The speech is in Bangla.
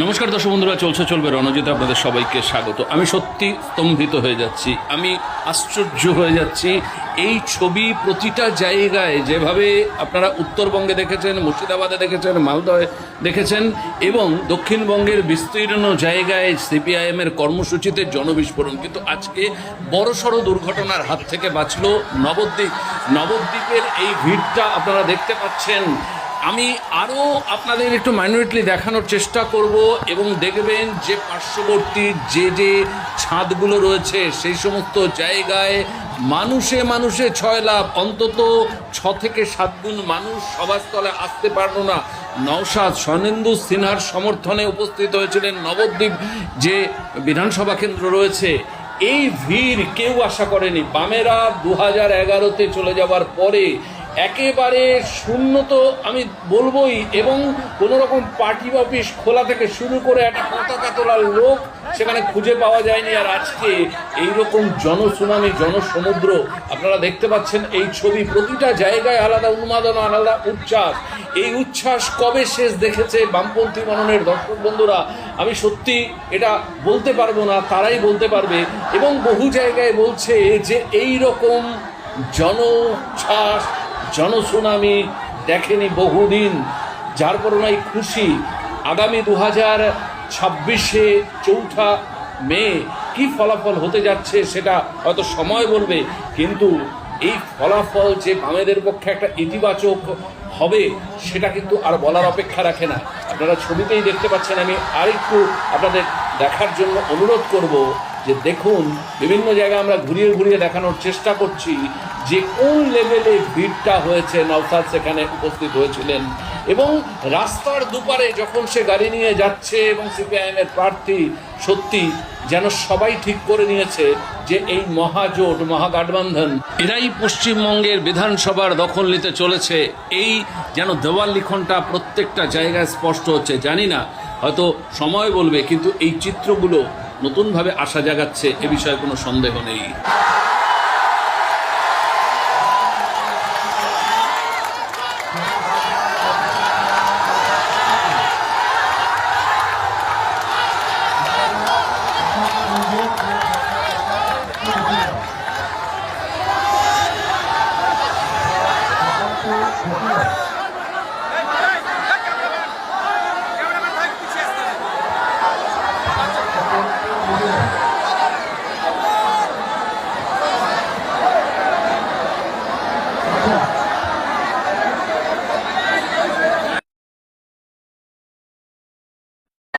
নমস্কার দর্শক বন্ধুরা, চলছে চলবে রণজিতে আপনাদের সবাইকে স্বাগত। আমি সত্যি স্তম্ভিত হয়ে যাচ্ছি, আমি আশ্চর্য হয়ে যাচ্ছি। এই ছবি প্রতিটা জায়গায় যেভাবে আপনারা উত্তরবঙ্গে দেখেছেন, মুর্শিদাবাদে দেখেছেন, মালদহে দেখেছেন এবং দক্ষিণবঙ্গের বিস্তীর্ণ জায়গায় সিপিআইএমের কর্মসূচিতে জনবিস্ফোরণ, কিন্তু আজকে বড়সড় দুর্ঘটনার হাত থেকে বাঁচল নবদ্বীপ। নবদ্বীপের এই ভিড়টা আপনারা দেখতে পাচ্ছেন। আমি আরও আপনাদের একটু মাইনরিটলি দেখানোর চেষ্টা করব এবং দেখবেন যে পার্শ্ববর্তী যে ছাদগুলো রয়েছে সেই সমস্ত জায়গায় মানুষে মানুষে ছয় লাভ, অন্তত 6 থেকে 7 গুণ মানুষ সভাস্থলে আসতে পারল না। নওশাদ স্বর্ণেন্দু সিনহার সমর্থনে উপস্থিত হয়েছিলেন নবদ্বীপ যে বিধানসভা কেন্দ্র রয়েছে। এই ভিড় কেউ আশা করেনি। বামেরা 2011-তে চলে যাওয়ার পরে একেবারে শূন্য তো আমি বলবোই, এবং কোনো রকম পার্টি অফিস খোলা থেকে শুরু করে একটা পতাকা তোলার লোক সেখানে খুঁজে পাওয়া যায়নি। আর আজকে এইরকম জনসুনামি, জনসমুদ্র আপনারা দেখতে পাচ্ছেন। এই ছবি প্রতিটা জায়গায় আলাদা উন্মাদনা, আলাদা উচ্ছ্বাস। এই উচ্ছ্বাস কবে শেষ দেখেছে বামপন্থী মননের দর্শক বন্ধুরা? আমি সত্যি এটা বলতে পারবো না, তারাই বলতে পারবে। এবং বহু জায়গায় বলছে যে এই রকম জনোচ্ছ্বাস, জনসুনামি দেখেনি বহুদিন, যার করোনায় খুশি। আগামী 2026-এ 4 মে কি ফলাফল হতে যাচ্ছে সেটা হয়তো সময় বলবে, কিন্তু এই ফলাফল যে বামেদের পক্ষে একটা ইতিবাচক হবে সেটা কিন্তু আর বলার অপেক্ষা রাখে না। আপনারা ছবিতেই দেখতে পাচ্ছেন। আমি আরেকটু আপনাদের দেখার জন্য অনুরোধ করব যে দেখুন, বিভিন্ন জায়গায় আমরা ঘুরিয়ে ঘুরিয়ে দেখানোর চেষ্টা করছি যে কোন লেভেলে ভিড়টা হয়েছে। নওশাদ সেখানে উপস্থিত হয়েছিলেন এবং রাস্তার দুপারে যখন সে গাড়ি নিয়ে যাচ্ছে এবং সিপিআইএমের প্রার্থী, সত্যি যেন সবাই ঠিক করে নিয়েছে যে এই মহাজোট, মহাগঠবন্ধন, এরাই পশ্চিমবঙ্গের বিধানসভার দখল নিতে চলেছে। এই যেন দেওয়াল লিখনটা প্রত্যেকটা জায়গায় স্পষ্ট হচ্ছে। জানি না, হয়তো সময় বলবে, কিন্তু এই চিত্রগুলো নতুনভাবে আশা জাগাচ্ছে, এ বিষয়ে কোনো সন্দেহ নেই।